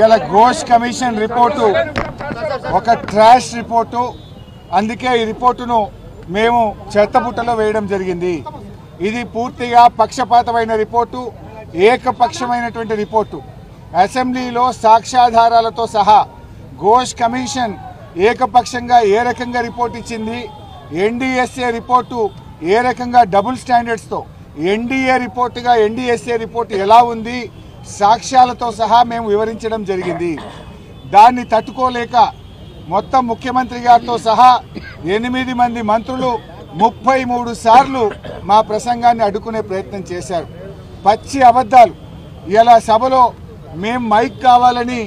ఇలా Ghosh commission report ఒక trash report. అందుకే ఈ రిపోర్టును మేము చెత్తబుట్టలో వేయడం జరిగింది. ఇది పూర్తిగా పక్షపాతమైన రిపోర్టు, ఏకపక్షమైనటువంటి రిపోర్టు. అసెంబ్లీలో సాక్ష్యాధారాలతో సహా ఘోష్ కమిషన్ ఏకపక్షంగా ఏ రకంగా రిపోర్ట్ ఇచ్చింది, ఎన్డీఎస్ఏ రిపోర్టు ఏ రకంగా డబుల్ స్టాండర్డ్స్తో ఎన్డీఏ రిపోర్టుగా ఎన్డీఎస్ఏ రిపోర్టు ఎలా ఉంది, సాక్ష్యాలతో సహా మేము వివరించడం జరిగింది. దాన్ని తట్టుకోలేక మొత్తం ముఖ్యమంత్రి గారితో సహా 8 మంది మంత్రులు 33 సార్లు మా ప్రసంగాన్ని అడ్డుకునే ప్రయత్నం చేశారు. పచ్చి అబద్ధాలు. ఇలా సభలో మేము మైక్ కావాలని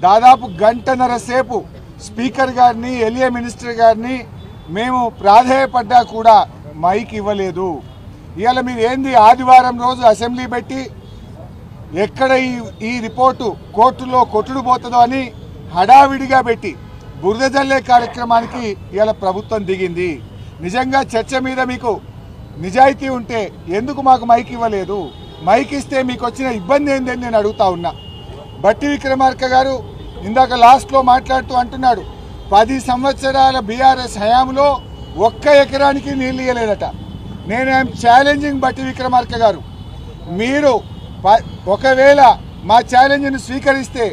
దాదాపు గంటన్నర సేపు స్పీకర్ గారిని, ఎల్ఏ మినిస్టర్ గారిని మేము ప్రాధేయపడ్డా కూడా మైక్ ఇవ్వలేదు. ఇవాళ మీరు ఏంది ఆదివారం రోజు అసెంబ్లీ పెట్టి ఎక్కడ ఈ రిపోర్టు కోర్టులో కొట్టుడు పోతుందో అని హడావిడిగా పెట్టి బురద జల్లే కార్యక్రమానికి ఇవాళ ప్రభుత్వం దిగింది. నిజంగా చర్చ మీద మీకు నిజాయితీ ఉంటే ఎందుకు మాకు మైక్ ఇవ్వలేదు? మైక్ ఇస్తే మీకు వచ్చిన ఇబ్బంది ఏందని నేను అడుగుతా ఉన్నా. బట్టి విక్రమార్క గారు ఇందాక లాస్ట్లో మాట్లాడుతూ అంటున్నాడు 10 సంవత్సరాల బీఆర్ఎస్ హయాంలో 1 ఎకరానికి నీళ్ళు ఇవ్వలేదట. నేనేం ఛాలెంజింగ్ బట్టి విక్రమార్క గారు, మీరు ఒకవేళ మా ఛాలెంజ్ను స్వీకరిస్తే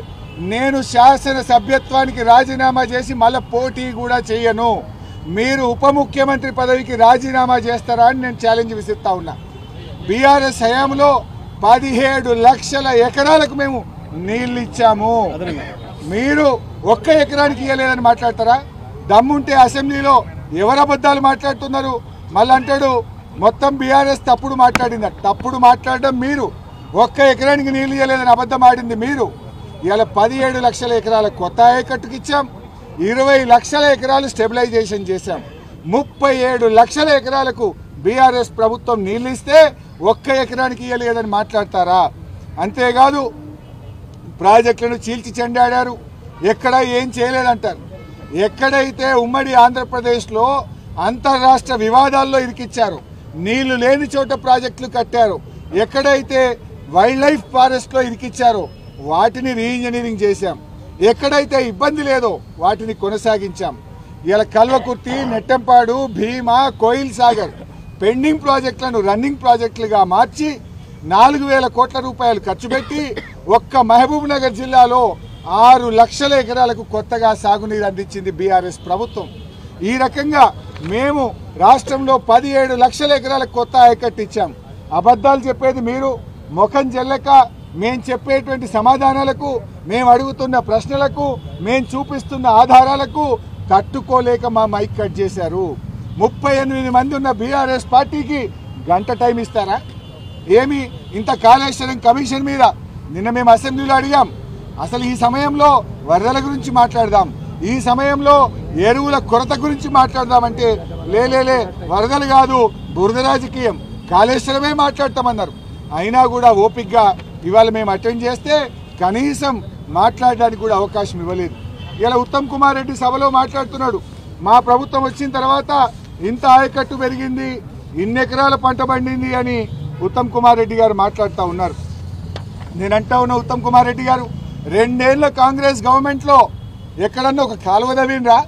నేను శాసన సభ్యత్వానికి రాజీనామా చేసి మళ్ళీ పోటీ కూడా చేయను. మీరు ఉప ముఖ్యమంత్రి పదవికి రాజీనామా చేస్తారా అని నేను ఛాలెంజ్ విసిస్తా ఉన్నా. బీఆర్ఎస్ హయాంలో 17 లక్షల ఎకరాలకు మేము నీళ్ళు ఇచ్చాము. మీరు 1 ఎకరానికి ఇవ్వలేదని మాట్లాడతారా? దమ్ముంటే అసెంబ్లీలో ఎవరు అబద్ధాలు మాట్లాడుతున్నారు? మళ్ళీ అంటాడు మొత్తం బీఆర్ఎస్ తప్పుడు మాట్లాడింది. తప్పుడు మాట్లాడడం మీరు, 1 ఎకరానికి నీళ్ళు ఇవ్వలేదని అబద్ధం ఆడింది మీరు. ఇలా 17 లక్షల ఎకరాల కొత్త ఆయకట్టుకు ఇచ్చాం, 20 లక్షల ఎకరాలు స్టెబిలైజేషన్ చేశాం, 37 లక్షల ఎకరాలకు బీఆర్ఎస్ ప్రభుత్వం నీళ్ళు ఇస్తే 1 ఎకరానికి ఇవ్వలేదని మాట్లాడతారా? అంతేకాదు ప్రాజెక్టులను చీల్చి చెండాడారు, ఎక్కడ ఏం చేయలేదంటారు. ఎక్కడైతే ఉమ్మడి ఆంధ్రప్రదేశ్లో అంతర్రాష్ట్ర వివాదాల్లో ఇరికిచ్చారు, నీళ్లు లేని చోట ప్రాజెక్టులు కట్టారు, ఎక్కడైతే వైల్డ్ లైఫ్ ఫారెస్ట్లో ఇరికిచ్చారో వాటిని రీఇంజనీరింగ్ చేశాం, ఎక్కడైతే ఇబ్బంది లేదో వాటిని కొనసాగించాం. ఇలా కల్వకుర్తి, నెట్టంపాడు, భీమా, కోయిల్ సాగర్ పెండింగ్ ప్రాజెక్టులను రన్నింగ్ ప్రాజెక్టులుగా మార్చి 4,000 కోట్ల రూపాయలు ఖర్చు పెట్టి ఒక్క మహబూబ్ నగర్ జిల్లాలో 6 లక్షల ఎకరాలకు కొత్తగా సాగునీరు అందించింది బీఆర్ఎస్ ప్రభుత్వం. ఈ రకంగా మేము రాష్ట్రంలో 17 లక్షల ఎకరాలకు కొత్త ఆయకట్టు ఇచ్చాం. అబద్ధాలు చెప్పేది మీరు. ముఖం చెల్లక మేము చెప్పేటువంటి సమాధానాలకు, మేము అడుగుతున్న ప్రశ్నలకు, మేము చూపిస్తున్న ఆధారాలకు తట్టుకోలేక మా మైక్ కట్ చేశారు. 38 మంది ఉన్న బీఆర్ఎస్ పార్టీకి గంట టైం ఇస్తారా? ఏమి ఇంత కాళేశ్వరం కమిషన్ మీద నిన్న మేము అసెంబ్లీలో అడిగాం. అసలు ఈ సమయంలో వరదల గురించి మాట్లాడదాం, ఈ సమయంలో ఎరువుల కొరత గురించి మాట్లాడదామంటే లేలే వరదలు కాదు, బురద రాజకీయం, కాళేశ్వరమే మాట్లాడతామన్నారు. అయినా కూడా ఓపికగా ఇవాళ మేము అటెండ్ చేస్తే కనీసం మాట్లాడడానికి కూడా అవకాశం ఇవ్వలేదు. ఇలా ఉత్తమ్ కుమార్ రెడ్డి సభలో మాట్లాడుతున్నాడు, మా ప్రభుత్వం వచ్చిన తర్వాత ఇంత ఆయకట్టు పెరిగింది, ఇన్ని ఎకరాల పంట పండింది అని ఉత్తమ్ కుమార్ రెడ్డి గారు మాట్లాడుతూ ఉన్నారు. నేను అంటా ఉన్నా, ఉత్తమ్ కుమార్ రెడ్డి గారు 2 ఏళ్ల కాంగ్రెస్ గవర్నమెంట్లో ఎక్కడన్నా ఒక కాలువ తవ్వినరా,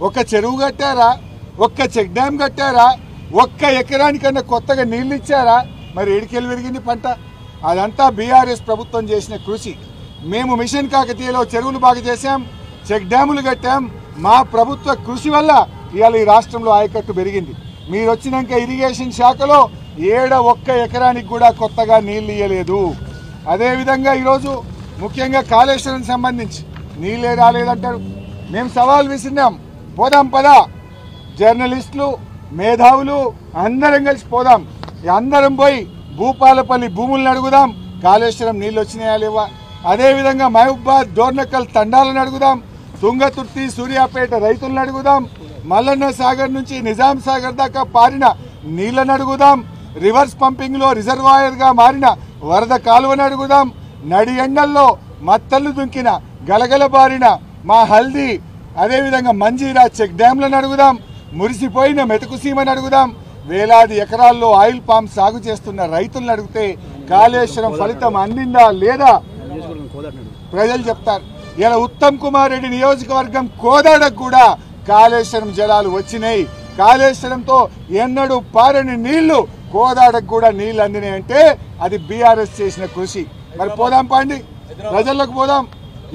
ఒక చెరువు కట్టారా, ఒక్క చెక్ డ్యామ్ కట్టారా, 1 ఎకరానికన్నా కొత్తగా నీళ్ళు ఇచ్చారా? మరి ఏడికెళ్ళి పెరిగింది పంట? అదంతా బీఆర్ఎస్ ప్రభుత్వం చేసిన కృషి. మేము మిషన్ కాకతీయలో చెరువులు బాగా చేశాం, చెక్ డ్యాములు కట్టాం. మా ప్రభుత్వ కృషి వల్ల ఇవాళ ఈ రాష్ట్రంలో ఆయకట్టు పెరిగింది. మీరు వచ్చినాక ఇరిగేషన్ శాఖలో 1 ఎకరానికి కూడా కొత్తగా నీళ్ళు ఇవ్వలేదు. అదేవిధంగా ఈరోజు ముఖ్యంగా కాళేశ్వరం సంబంధించి నీళ్ళే రాలేదంటారు. మేము సవాల్ విసిరినాం, పోదాం పదా, జర్నలిస్టులు, మేధావులు అందరం కలిసి పోదాం, అందరం పోయి భూపాలపల్లి భూములను అడుగుదాం, కాళేశ్వరం నీళ్ళు వచ్చినాయా లేవా. అదేవిధంగా మహబూబాద్, డోర్నకల్ తండాలను అడుగుదాం, తుంగతుర్తి, సూర్యాపేట రైతులను అడుగుదాం, మల్లన్న సాగర్ నుంచి నిజాం సాగర్ దాకా పారిన నీళ్లను అడుగుదాం, రివర్స్ పంపింగ్లో రిజర్వాయర్గా మారిన వరద కాలువను అడుగుదాం, నడి ఎండల్లో మత్తళ్ళు దుంకిన గలగల బారిన మా హల్దీ, అదేవిధంగా మంజీరా చెక్ డ్యాంలను అడుగుదాం, మురిసిపోయిన మెతుకుసీమను అడుగుదాం, వేలాది ఎకరాల్లో ఆయిల్ పామ్ సాగు చేస్తున్న రైతులను అడిగితే కాళేశ్వరం ఫలితం అందిందా లేదా? ప్రజలు చెప్తారు. ఇలా ఉత్తమ్ కుమార్ రెడ్డి నియోజకవర్గం కోదాడకు కూడా కాళేశ్వరం జలాలు వచ్చినాయి. కాళేశ్వరంతో ఎన్నడూ పారని నీళ్లు కోదాడకు కూడా నీళ్లు అందినాయి అంటే అది బీఆర్ఎస్ చేసిన కృషి. మరి పోదాం పాండి, ప్రజలకు పోదాం.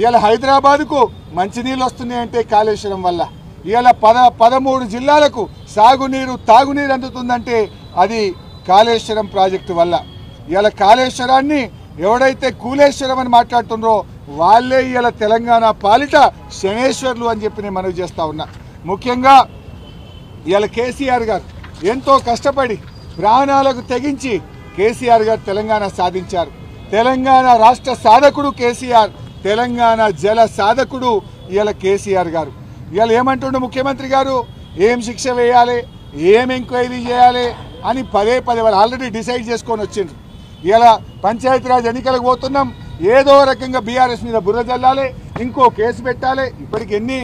ఇలా హైదరాబాద్కు మంచినీళ్ళు వస్తున్నాయంటే కాళేశ్వరం వల్ల. ఇలా 13 జిల్లాలకు సాగునీరు తాగునీరు అందుతుందంటే అది కాళేశ్వరం ప్రాజెక్టు వల్ల. ఇలా కాళేశ్వరాన్ని ఎవడైతే కూలేశ్వరం అని మాట్లాడుతున్నారో వాళ్ళే ఇలా తెలంగాణ పాలిట శనేశ్వర్లు అని చెప్పి నేను మనవి చేస్తా ఉన్నా. ముఖ్యంగా ఇలా కేసీఆర్ గారు ఎంతో కష్టపడి ప్రాణాలకు తెగించి కేసీఆర్ గారు తెలంగాణ సాధించారు. తెలంగాణ రాష్ట్ర సాధకుడు కేసీఆర్, తెలంగాణ జల సాధకుడు ఇలా కేసీఆర్ గారు. ఇవాళ ఏమంటుండే ముఖ్యమంత్రి గారు, ఏం శిక్ష వేయాలి, ఏం ఎంక్వైరీ చేయాలి అని పదే వాళ్ళు ఆల్రెడీ డిసైడ్ చేసుకొని వచ్చిండ్రు. ఇలా పంచాయతీరాజ్ ఎన్నికలకు పోతున్నాం, ఏదో రకంగా బీఆర్ఎస్ మీద బుర్ర జల్లాలి, ఇంకో కేసు పెట్టాలి. ఇప్పటికి ఎన్ని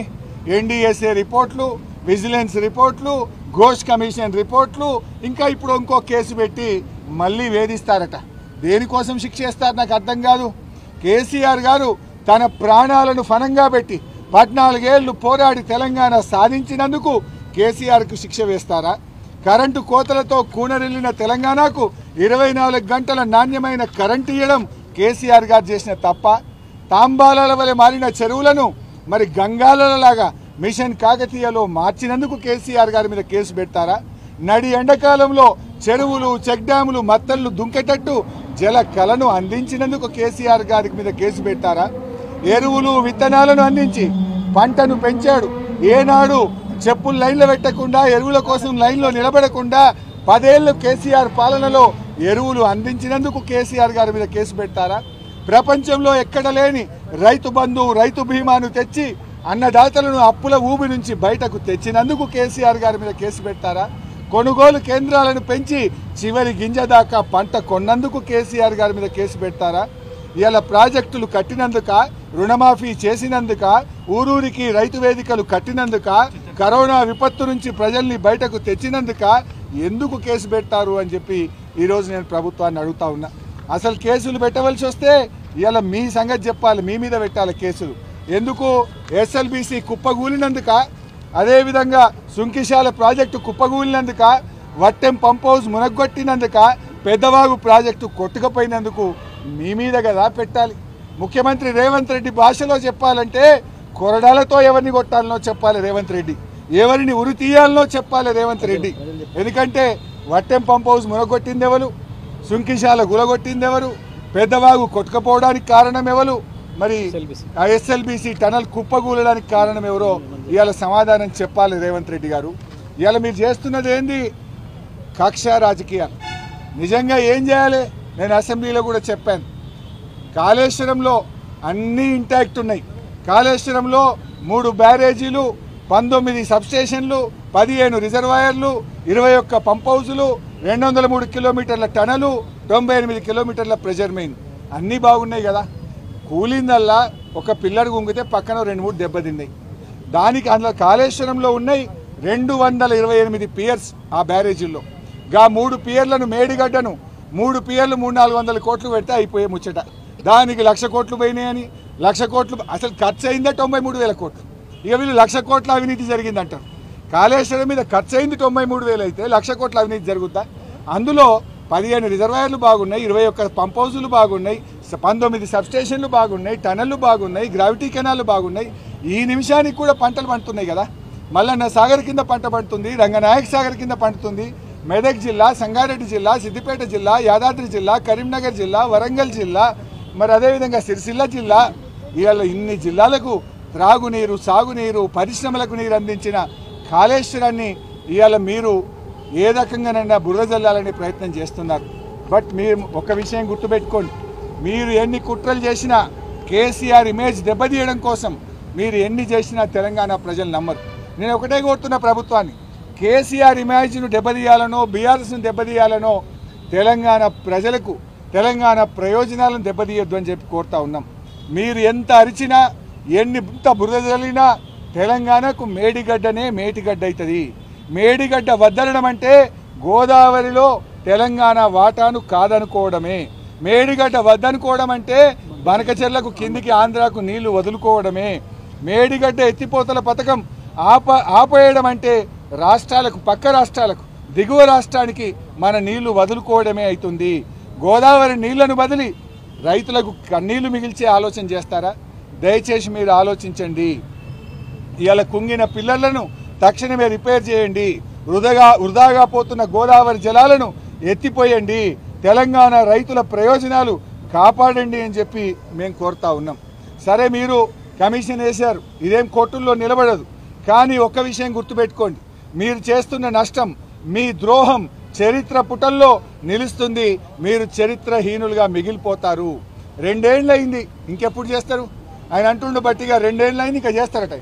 ఎన్డీఎస్ఏ రిపోర్ట్లు, విజిలెన్స్ రిపోర్ట్లు, ఘోష్ కమిషన్ రిపోర్ట్లు, ఇంకా ఇప్పుడు ఇంకో కేసు పెట్టి మళ్ళీ వేధిస్తారట. దేనికోసం శిక్ష చేస్తారు నాకు అర్థం కాదు. కేసీఆర్ గారు తన ప్రాణాలను ఫనంగా పెట్టి 14 ఏళ్లు పోరాడి తెలంగాణ సాధించినందుకు కేసీఆర్కు శిక్ష వేస్తారా? కరెంటు కోతలతో కూనరిల్లిన తెలంగాణకు 24 గంటల నాణ్యమైన కరెంటు ఇవ్వడం కేసీఆర్ గారు చేసిన తప్ప? తాంబాల వలె మారిన చెరువులను మరి గంగాలలాగా మిషన్ కాకతీయలో మార్చినందుకు కేసీఆర్ గారి మీద కేసు పెడతారా? నడి ఎండాకాలంలో చెరువులు, చెక్ డ్యాములు, మత్తళ్లు దుంకేటట్టు జల కళను అందించినందుకు కేసీఆర్ గారి మీద కేసు పెట్టారా? ఎరువులు, విత్తనాలను అందించి పంటను పెంచాడు. ఏనాడు చెప్పులు లైన్లో పెట్టకుండా, ఎరువుల కోసం లైన్లో నిలబడకుండా 10 ఏళ్ళు కేసీఆర్ పాలనలో ఎరువులు అందించినందుకు కేసీఆర్ గారి మీద కేసు పెట్టారా? ప్రపంచంలో ఎక్కడ లేని రైతు బంధు, రైతు బీమాను తెచ్చి అన్నదాతలను అప్పుల ఊబి నుంచి బయటకు తెచ్చినందుకు కేసీఆర్ గారి మీద కేసు పెట్టారా? కొనుగోలు కేంద్రాలను పెంచి చివరి గింజ దాకా పంట కొన్నందుకు కేసీఆర్ గారి మీద కేసు పెడతారా? ఇలా ప్రాజెక్టులు కట్టినందుక, రుణమాఫీ చేసినందుక, ఊరూరికి రైతు వేదికలు కట్టినందుక, కరోనా విపత్తు నుంచి ప్రజల్ని బయటకు తెచ్చినందుక ఎందుకు కేసు పెట్టారు అని చెప్పి ఈరోజు నేను ప్రభుత్వాన్ని అడుగుతా ఉన్నా. అసలు కేసులు పెట్టవలసి వస్తే ఇలా మీ సంగతి చెప్పాలి, మీ మీద పెట్టాలి కేసులు. ఎందుకు? ఎస్ఎల్బీసీ కుప్పగూలినందుక, అదేవిధంగా సుంకిశాల ప్రాజెక్టు కుప్పగూలినందుక, వట్టెం పంప్ హౌస్ మునగొట్టినందుక, పెద్దవాగు ప్రాజెక్టు కొట్టుకుపోయినందుకు మీ మీద కదా పెట్టాలి. ముఖ్యమంత్రి రేవంత్ రెడ్డి భాషలో చెప్పాలంటే కొరడాలతో ఎవరిని కొట్టాలనో చెప్పాలి రేవంత్ రెడ్డి, ఎవరిని ఉరి తీయాలనో చెప్పాలి రేవంత్ రెడ్డి. ఎందుకంటే వట్టెం పంప్ హౌస్ మునగొట్టింది ఎవరు, సుంకిశాల గులగొట్టింది ఎవరు, పెద్దవాగు కొట్టుకుపోవడానికి కారణం ఎవరు, మరి ఆ ఎస్ఎల్బీసీ టనల్ కుప్పగూలడానికి కారణం ఎవరో ఇవాళ సమాధానం చెప్పాలి రేవంత్ రెడ్డి గారు. ఇవాళ మీరు చేస్తున్నది ఏంది? కక్ష రాజకీయాలు. నిజంగా ఏం చేయాలి? నేను అసెంబ్లీలో కూడా చెప్పాను, కాళేశ్వరంలో అన్నీ ఇంటాక్ట్ ఉన్నాయి. కాళేశ్వరంలో 3 బ్యారేజీలు, 19 సబ్స్టేషన్లు, 15 రిజర్వాయర్లు, 21 పంప్ హౌజులు, 203 కిలోమీటర్ల టనలు, 98 కిలోమీటర్ల ప్రెజర్ మెయిన్, అన్నీ బాగున్నాయి కదా. కూలిందల్లా ఒక పిల్లర్ గుంగితే పక్కన 2-3 దెబ్బతిన్నాయి. దానికి అందులో కాళేశ్వరంలో ఉన్నాయి 228 పియర్స్ ఆ బ్యారేజీల్లో. గా 3 పియర్లను మేడిగడ్డను 3 పియర్లు 300-400 కోట్లు పెడితే అయిపోయే ముచ్చట. దానికి 1,00,000 కోట్లు పోయినాయని, 1,00,000 కోట్లు అసలు ఖర్చు అయిందే 93,000 కోట్లు. ఇక వీళ్ళు 1,00,000 కోట్ల అవినీతి జరిగిందంటారు. కాళేశ్వరం మీద ఖర్చు అయింది 93,000 అయితే 1,00,000 కోట్ల అవినీతి జరుగుతా? అందులో 15 రిజర్వాయర్లు బాగున్నాయి, 21 పంప్ హౌజులు బాగున్నాయి, 19 సబ్స్టేషన్లు బాగున్నాయి, టనళ్లు బాగున్నాయి, గ్రావిటీ కెనాలు బాగున్నాయి. ఈ నిమిషానికి కూడా పంటలు పండుతున్నాయి కదా. మల్లన్న సాగర్ కింద పంట పండుతుంది, రంగనాయక్ సాగర్ కింద పండుతుంది. మెదక్ జిల్లా, సంగారెడ్డి జిల్లా, సిద్దిపేట జిల్లా, యాదాద్రి జిల్లా, కరీంనగర్ జిల్లా, వరంగల్ జిల్లా, మరి అదేవిధంగా సిరిసిల్ల జిల్లా, ఇవాళ ఇన్ని జిల్లాలకు త్రాగునీరు, సాగునీరు, పరిశ్రమలకు నీరు అందించిన కాళేశ్వరాన్ని ఇవాళ మీరు ఏ రకంగానైనా బుర్ర జల్లాలనే ప్రయత్నం చేస్తున్నారు. బట్ మీరు ఒక విషయం గుర్తుపెట్టుకోండి, మీరు ఎన్ని కుట్రలు చేసినా, కేసీఆర్ ఇమేజ్ దెబ్బతీయడం కోసం మీరు ఎన్ని చేసినా తెలంగాణ ప్రజలు నమ్మరు. నేను ఒకటే కోరుతున్న ప్రభుత్వాన్ని, కేసీఆర్ ఇమేజ్ను దెబ్బతీయాలనో, బీఆర్ఎస్ను దెబ్బతీయాలనో తెలంగాణ ప్రజలకు, తెలంగాణ ప్రయోజనాలను దెబ్బతీయొద్దు అని చెప్పి కోరుతా ఉన్నాం. మీరు ఎంత అరిచినా, ఎంత బురద జల్లినా తెలంగాణకు మేడిగడ్డనే మేటిగడ్డ అవుతుంది. మేడిగడ్డ వద్దనడం అంటే గోదావరిలో తెలంగాణ వాటాను కాదనుకోవడమే. మేడిగడ్డ వద్దనుకోవడం అంటే బనకచెర్లకు కిందికి ఆంధ్రాకు నీళ్లు వదులుకోవడమే. మేడిగడ్డ ఎత్తిపోతల పథకం ఆపేయడం అంటే రాష్ట్రాలకు, పక్క రాష్ట్రాలకు, దిగువ రాష్ట్రానికి మన నీళ్లు వదులుకోవడమే అవుతుంది. గోదావరి నీళ్లను బదిలి రైతులకు కన్నీళ్లు మిగిల్చే ఆలోచన చేస్తారా? దయచేసి మీరు ఆలోచించండి. ఇవాళ కుంగిన పిల్లలను తక్షణమే రిపేర్ చేయండి. వృధాగా పోతున్న గోదావరి జలాలను ఎత్తిపోయండి. తెలంగాణ రైతుల ప్రయోజనాలు కాపాడండి అని చెప్పి మేము కోరుతా ఉన్నాం. సరే, మీరు కమిషన్ వేశారు, ఇదేం కోర్టుల్లో నిలబడదు. కానీ ఒక్క విషయం గుర్తుపెట్టుకోండి, మీరు చేస్తున్న నష్టం, మీ ద్రోహం చరిత్ర పుటల్లో నిలుస్తుంది. మీరు చరిత్రహీనులుగా మిగిలిపోతారు. 2 ఏళ్ళయింది, ఇంకెప్పుడు చేస్తారు? ఆయన అంటుండే బట్టిగా 2 ఏళ్ళైంది, ఇంకా చేస్తారట.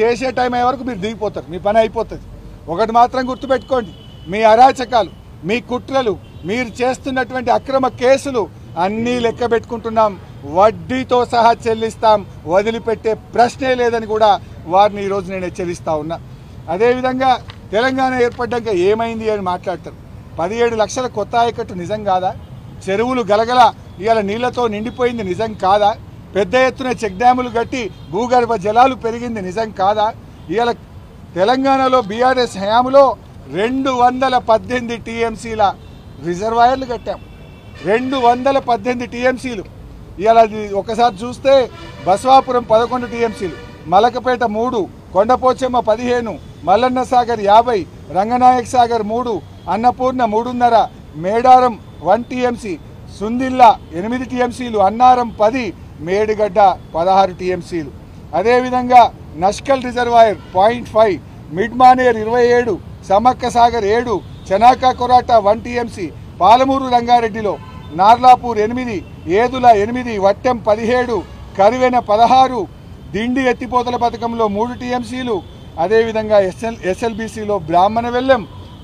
చేసే టైం అయ్యే వరకు మీరు దిగిపోతారు, మీ పని అయిపోతుంది. ఒకటి మాత్రం గుర్తుపెట్టుకోండి, మీ అరాచకాలు, మీ కుట్రలు, మీరు చేస్తున్నటువంటి అక్రమ కేసులు అన్నీ లెక్క పెట్టుకుంటున్నాం, వడ్డీతో సహా చెల్లిస్తాం, వదిలిపెట్టే ప్రశ్నే లేదని కూడా వారిని ఈరోజు నేను హెచ్చరిస్తా ఉన్నా. అదేవిధంగా తెలంగాణ ఏర్పడ్డాక ఏమైంది అని మాట్లాడతారు. 17 లక్షల కొత్త ఆయకట్టు నిజం కాదా? చెరువులు గలగల ఇవాళ నీళ్లతో నిండిపోయింది నిజం కాదా? పెద్ద ఎత్తున చెక్ డ్యాములు కట్టి భూగర్భ జలాలు పెరిగింది నిజం కాదా? ఇవాళ తెలంగాణలో బీఆర్ఎస్ హయాంలో 218 టీఎంసీల రిజర్వాయర్లు కట్టాం. 218 టీఎంసీలు. ఇవాళ ఒకసారి చూస్తే బసవాపురం 11 టీఎంసీలు, మలకపేట 3, కొండపోచమ్మ 15, మల్లన్న సాగర్ 50, రంగనాయక్ సాగర్ 3, అన్నపూర్ణ 3.5, మేడారం 1 టీఎంసీ, సుందిల్లా 8 టీఎంసీలు, అన్నారం 10, మేడిగడ్డ 16 టీఎంసీలు. అదేవిధంగా నష్కల్ రిజర్వాయర్ 0.5, మిడ్మానేర్ 27, సమ్మక్క సాగర్ 7, చనాకా కొరాట 1 టీఎంసీ, పాలమూరు రంగారెడ్డిలో నార్లాపూర్ 8, ఏదుల 8, వట్టెం 17, కరివెన 16, దిండి ఎత్తిపోతల పథకంలో 3 టీఎంసీలు. అదేవిధంగా ఎస్ఎల్బీసీలో బ్రాహ్మణ వెల్లం,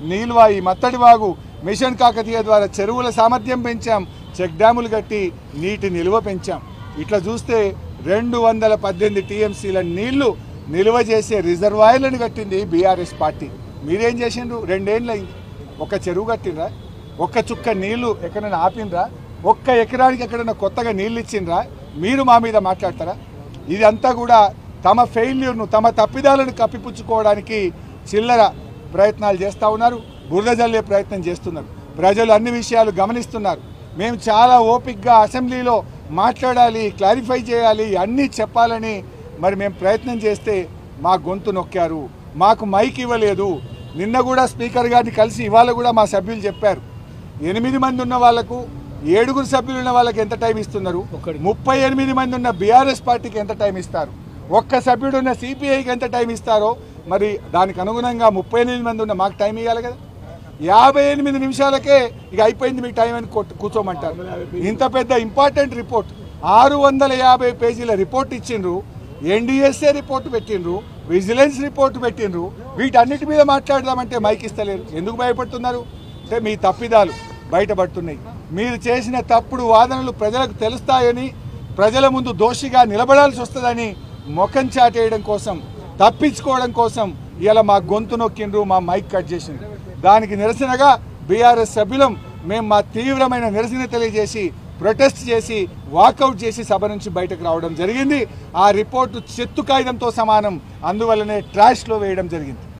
నీల్వాయి, మత్తడివాగు, మిషన్ కాకతీయ ద్వారా చెరువుల సామర్థ్యం పెంచాం, చెక్ డ్యాములు కట్టి నీటి నిల్వ పెంచాం. ఇట్లా చూస్తే 218 టీఎంసీల నీళ్లు నిల్వ చేసే రిజర్వాయర్లను కట్టింది బీఆర్ఎస్ పార్టీ. మీరేం చేసిండ్రు? 2 ఏళ్ళు అయింది. ఒక్క చెరువు కట్టినరా? ఒక్క చుక్క నీళ్లు ఎక్కడైనా ఆపినరా? ఒక్క ఎకరానికి ఎక్కడైనా కొత్తగా నీళ్ళు ఇచ్చిండ్రా? మీరు మా మీద మాట్లాడతారా? ఇదంతా కూడా తమ ఫెయిల్యూర్ను, తమ తప్పిదాలను కప్పిపుచ్చుకోవడానికి చిల్లర ప్రయత్నాలు చేస్తూ ఉన్నారు, బురద జల్లే ప్రయత్నం చేస్తున్నారు. ప్రజలు అన్ని విషయాలు గమనిస్తున్నారు. మేము చాలా ఓపికగా అసెంబ్లీలో మాట్లాడాలి, క్లారిఫై చేయాలి, అన్నీ చెప్పాలని మరి మేము ప్రయత్నం చేస్తే మా గొంతు నొక్కారు, మాకు మైక్ ఇవ్వలేదు. నిన్న కూడా స్పీకర్ గారిని కలిసి ఇవాళ కూడా మా సభ్యులు చెప్పారు, 8 మంది ఉన్న వాళ్లకు 7 సభ్యులు ఉన్న వాళ్ళకి ఎంత టైం ఇస్తున్నారు, 38 మంది ఉన్న బీఆర్ఎస్ పార్టీకి ఎంత టైం ఇస్తారు, ఒక్క సభ్యుడు ఉన్న సిపిఐకి ఎంత టైం ఇస్తారో మరి దానికి అనుగుణంగా 38 మంది ఉన్న మాకు టైం ఇవ్వాలి కదా. 58 నిమిషాలకే ఇక అయిపోయింది మీ టైం అని కూర్చోమంటారు. ఇంత పెద్ద ఇంపార్టెంట్ రిపోర్ట్, 650 పేజీల రిపోర్ట్ ఇచ్చిండ్రు, ఎన్డీఎస్ఏ రిపోర్టు పెట్టిండ్రు, విజిలెన్స్ రిపోర్టు పెట్టిండ్రు. వీటన్నిటి మీద మాట్లాడదామంటే మైక్ ఇస్తలేరు. ఎందుకు భయపడుతున్నారు అంటే మీ తప్పిదాలు బయటపడుతున్నాయి. మీరు చేసిన తప్పుడు వాదనలు ప్రజలకు తెలుస్తాయని, ప్రజల ముందు దోషిగా నిలబడాల్సి వస్తుందని ముఖం చాటేయడం కోసం, తప్పించుకోవడం కోసం ఇలా మా గొంతు నొక్కిండ్రు, మా మైక్ కట్ చేసిండ్రు. దానికి నిరసనగా బీఆర్ఎస్ సభ్యులం మేము మా తీవ్రమైన నిరసన తెలియజేసి ప్రొటెస్ట్ చేసి వాకౌట్ చేసి సభ నుంచి బయటకు రావడం జరిగింది. ఆ రిపోర్టు చెత్త కాగితంతో సమానం, అందువల్లనే ట్రాష్లో వేయడం జరిగింది.